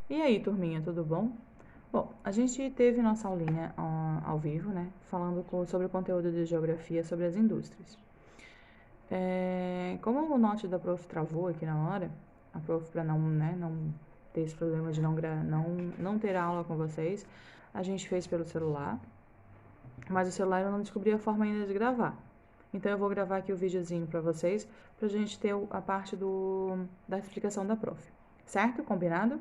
E aí, turminha, tudo bom? Bom, a gente teve nossa aulinha ao vivo, né? Falando sobre o conteúdo de geografia sobre as indústrias. Como o note da prof travou aqui na hora, a prof para não ter esse problema de não ter aula com vocês, a gente fez pelo celular, mas o celular eu não descobri a forma ainda de gravar. Então eu vou gravar aqui o videozinho para vocês, pra gente ter a parte da explicação da prof. Certo? Combinado?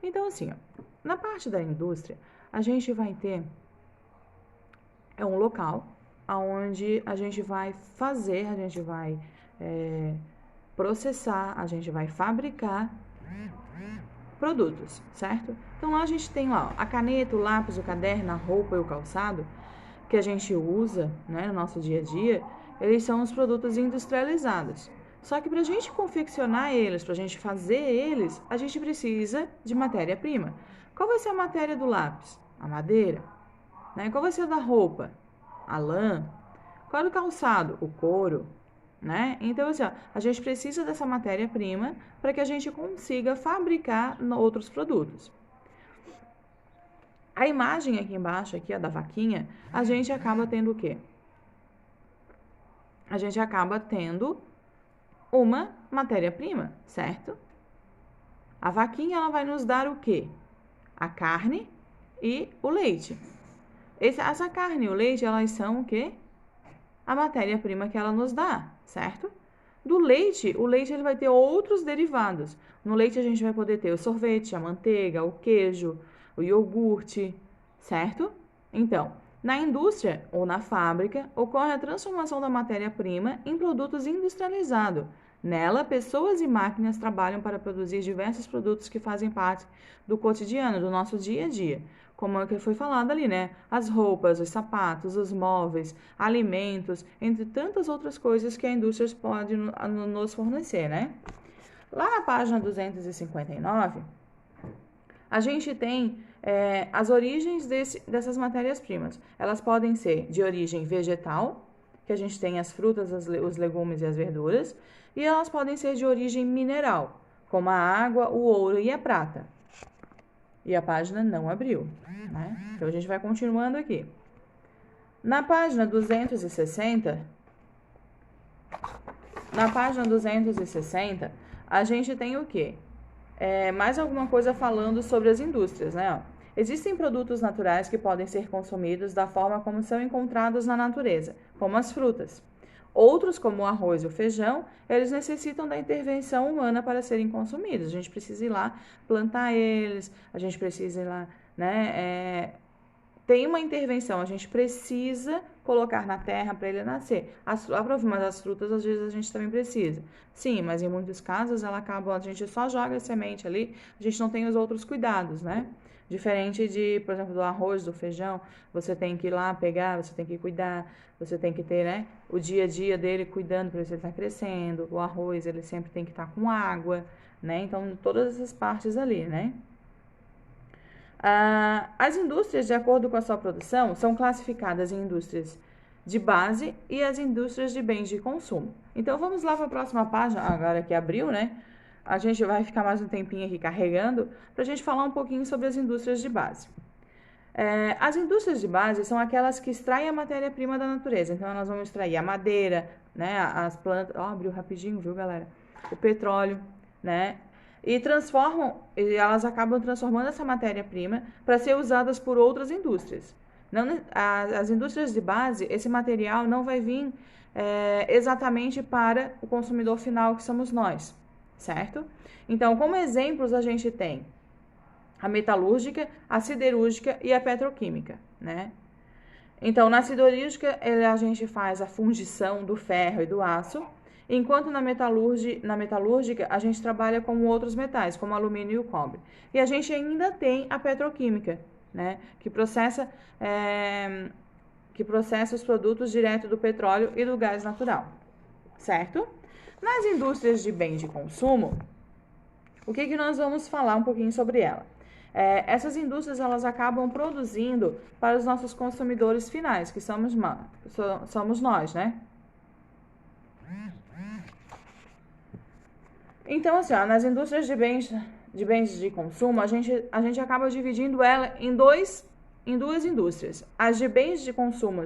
Então, assim, ó, na parte da indústria, a gente vai ter um local onde a gente vai fazer, a gente vai processar, a gente vai fabricar produtos, certo? Então lá a gente tem lá ó, a caneta, o lápis, o caderno, a roupa e o calçado que a gente usa, né, no nosso dia a dia, eles são os produtos industrializados. Só que para a gente confeccionar eles, para a gente fazer eles, a gente precisa de matéria-prima. Qual vai ser a matéria do lápis? A madeira. Né? Qual vai ser a da roupa? A lã. Qual é do calçado? O couro. Né? Então, assim, ó, a gente precisa dessa matéria-prima para que a gente consiga fabricar outros produtos. A imagem aqui embaixo, aqui, a da vaquinha, a gente acaba tendo o quê? A gente acaba tendo uma matéria-prima, certo? A vaquinha, ela vai nos dar o quê? A carne e o leite. Essa carne e o leite, elas são o quê? A matéria-prima que ela nos dá, certo? Do leite, o leite ele vai ter outros derivados. No leite a gente vai poder ter o sorvete, a manteiga, o queijo, o iogurte, certo? Então, na indústria ou na fábrica, ocorre a transformação da matéria-prima em produtos industrializados. Nela, pessoas e máquinas trabalham para produzir diversos produtos que fazem parte do cotidiano, do nosso dia a dia. Como é que foi falado ali, né? As roupas, os sapatos, os móveis, alimentos, entre tantas outras coisas que a indústria pode nos fornecer, né? Lá na página 259, a gente tem as origens dessas matérias-primas. Elas podem ser de origem vegetal, que a gente tem as frutas, os legumes e as verduras, e elas podem ser de origem mineral, como a água, o ouro e a prata. E a página não abriu, né? Então a gente vai continuando aqui. Na página 260, a gente tem o quê? Mais alguma coisa falando sobre as indústrias, né? Existem produtos naturais que podem ser consumidos da forma como são encontrados na natureza, como as frutas. Outros, como o arroz e o feijão, eles necessitam da intervenção humana para serem consumidos. A gente precisa ir lá plantar eles, a gente precisa ir lá, né? Tem uma intervenção, a gente precisa colocar na terra para ele nascer. Mas as frutas, às vezes, a gente também precisa. Sim, mas em muitos casos, a gente só joga a semente ali, a gente não tem os outros cuidados, né? Diferente de, por exemplo, do arroz, do feijão, você tem que ir lá pegar, você tem que cuidar, você tem que ter, né, o dia a dia dele cuidando para ver se ele está crescendo. O arroz, ele sempre tem que estar com água, né? Então, todas essas partes ali, né? As indústrias, de acordo com a sua produção, são classificadas em indústrias de base e as indústrias de bens de consumo. Então, vamos lá para a próxima página, agora que abriu, né? A gente vai ficar mais um tempinho aqui carregando para a gente falar um pouquinho sobre as indústrias de base. As indústrias de base são aquelas que extraem a matéria-prima da natureza. Então, nós vamos extrair a madeira, né? As plantas... Ó, abriu rapidinho, viu, galera? O petróleo, né? E elas acabam transformando essa matéria-prima para ser usadas por outras indústrias. Não, as indústrias de base, esse material não vai vir exatamente para o consumidor final, que somos nós, certo? Então, como exemplos, a gente tem a metalúrgica, a siderúrgica e a petroquímica, né? Então, na siderúrgica, a gente faz a fundição do ferro e do aço, enquanto na metalúrgica a gente trabalha com outros metais, como o alumínio e o cobre. E a gente ainda tem a petroquímica, né, que processa os produtos direto do petróleo e do gás natural, certo? Nas indústrias de bem de consumo, o que nós vamos falar um pouquinho sobre ela? Essas indústrias, elas acabam produzindo para os nossos consumidores finais, que somos nós, né? Então, assim, ó, nas indústrias de bens de bens de consumo, a gente acaba dividindo ela em duas indústrias. As de bens de consumo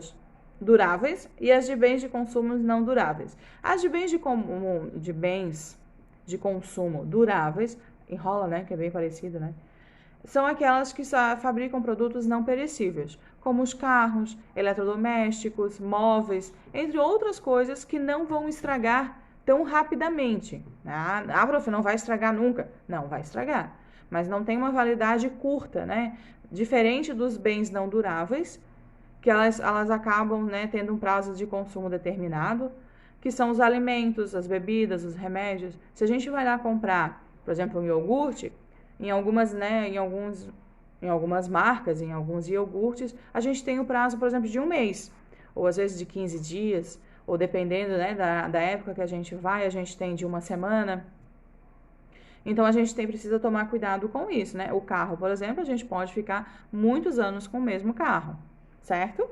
duráveis e as de bens de consumo não duráveis. As de bens de consumo duráveis, enrola, né, que é bem parecido, né? São aquelas que fabricam produtos não perecíveis, como os carros, eletrodomésticos, móveis, entre outras coisas que não vão estragar tão rapidamente. Prof, não vai estragar nunca. Não, vai estragar. Mas não tem uma validade curta, né? Diferente dos bens não duráveis, que elas acabam, né, tendo um prazo de consumo determinado, que são os alimentos, as bebidas, os remédios. Se a gente vai lá comprar, por exemplo, um iogurte, em algumas marcas, em alguns iogurtes, a gente tem o prazo, por exemplo, de um mês, ou às vezes de 15 dias, ou dependendo, né, da época que a gente vai, a gente tem de uma semana. Então, a gente precisa tomar cuidado com isso, né? O carro, por exemplo, a gente pode ficar muitos anos com o mesmo carro, certo?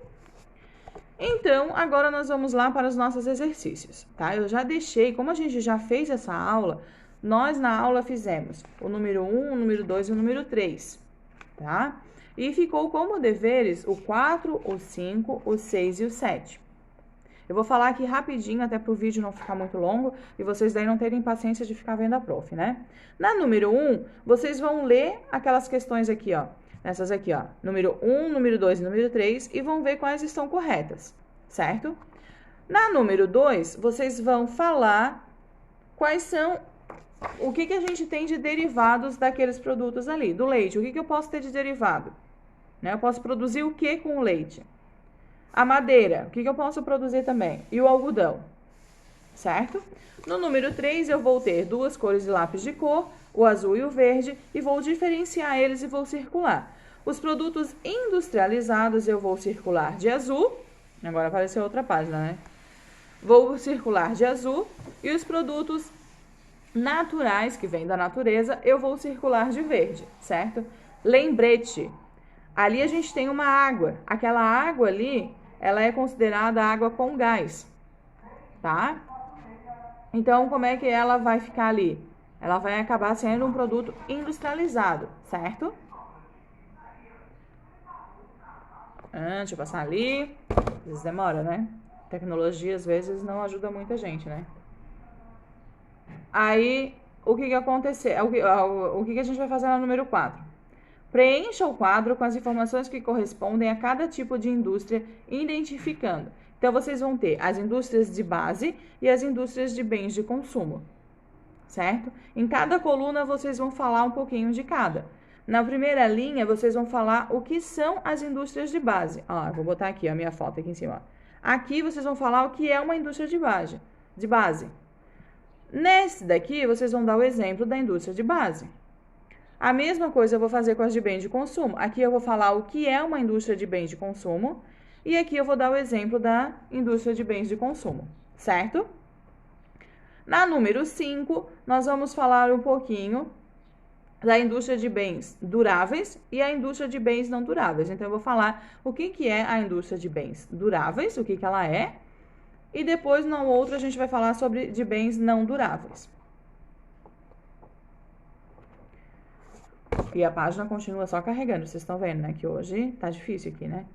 Então, agora nós vamos lá para os nossos exercícios, tá? Eu já deixei, como a gente já fez essa aula, nós na aula fizemos o número 1, o número 2 e o número 3, tá? E ficou como deveres o 4, o 5, o 6 e o 7. Eu vou falar aqui rapidinho, até para o vídeo não ficar muito longo e vocês daí não terem paciência de ficar vendo a prof, né? Na número 1, vocês vão ler aquelas questões aqui, ó. Essas aqui, ó. Número 1, número 2 e número 3 e vão ver quais estão corretas, certo? Na número 2, vocês vão falar quais são... O que a gente tem de derivados daqueles produtos ali? Do leite, o que eu posso ter de derivado? Né? Eu posso produzir o que com o leite? A madeira, o que eu posso produzir também? E o algodão, certo? No número 3, eu vou ter duas cores de lápis de cor, o azul e o verde, e vou diferenciar eles e vou circular. Os produtos industrializados eu vou circular de azul, agora apareceu outra página, né? Vou circular de azul, e os produtos naturais, que vêm da natureza, eu vou circular de verde, certo? Lembrete, ali a gente tem uma água, aquela água ali, ela é considerada água com gás, tá? Então, como é que ela vai ficar ali? Ela vai acabar sendo um produto industrializado, certo? Deixa eu passar ali. Às vezes demora, né? Tecnologia, às vezes, não ajuda muita gente, né? Aí, o que aconteceu? O que a gente vai fazer no número 4? Preencha o quadro com as informações que correspondem a cada tipo de indústria, identificando. Então, vocês vão ter as indústrias de base e as indústrias de bens de consumo, certo? Em cada coluna, vocês vão falar um pouquinho de cada. Na primeira linha, vocês vão falar o que são as indústrias de base. Ó, vou botar aqui a minha foto aqui em cima. Aqui, vocês vão falar o que é uma indústria de base. Nesse daqui, vocês vão dar o exemplo da indústria de base. A mesma coisa eu vou fazer com as de bens de consumo. Aqui eu vou falar o que é uma indústria de bens de consumo e aqui eu vou dar o exemplo da indústria de bens de consumo, certo? Na número 5, nós vamos falar um pouquinho da indústria de bens duráveis e a indústria de bens não duráveis. Então, eu vou falar o que é a indústria de bens duráveis, o que ela é, e depois, no outro, a gente vai falar sobre de bens não duráveis. E a página continua só carregando, vocês estão vendo, né? Que hoje tá difícil aqui, né?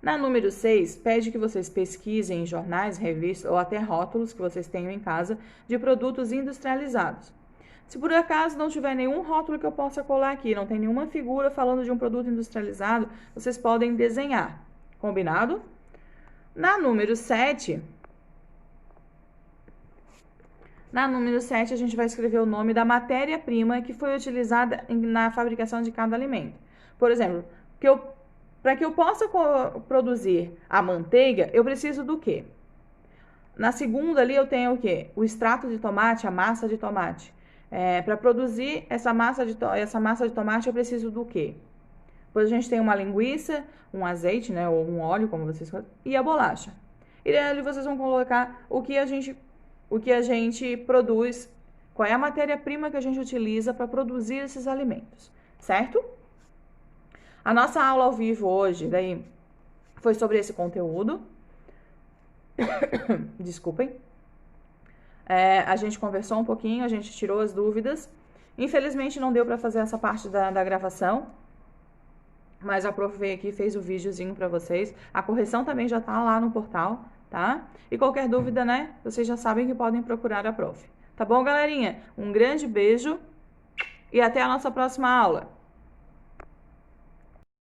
Na número 6, pede que vocês pesquisem em jornais, revistas ou até rótulos que vocês tenham em casa de produtos industrializados. Se por acaso não tiver nenhum rótulo que eu possa colar aqui, não tem nenhuma figura falando de um produto industrializado, vocês podem desenhar. Combinado? Na número 7, a gente vai escrever o nome da matéria-prima que foi utilizada na fabricação de cada alimento. Por exemplo, para que eu possa produzir a manteiga, eu preciso do quê? Na segunda ali eu tenho o quê? O extrato de tomate, a massa de tomate. Para produzir essa massa de tomate eu preciso do quê? Depois a gente tem uma linguiça, um azeite, né, ou um óleo, como vocês falam, e a bolacha. E ali vocês vão colocar o que a gente produz, qual é a matéria-prima que a gente utiliza para produzir esses alimentos, certo? A nossa aula ao vivo hoje, daí, foi sobre esse conteúdo. Desculpem. A gente conversou um pouquinho, a gente tirou as dúvidas. Infelizmente não deu para fazer essa parte da gravação, mas a prof veio aqui e fez o videozinho para vocês. A correção também já tá lá no portal, tá? E qualquer dúvida, né? Vocês já sabem que podem procurar a prof. Tá bom, galerinha? Um grande beijo e até a nossa próxima aula.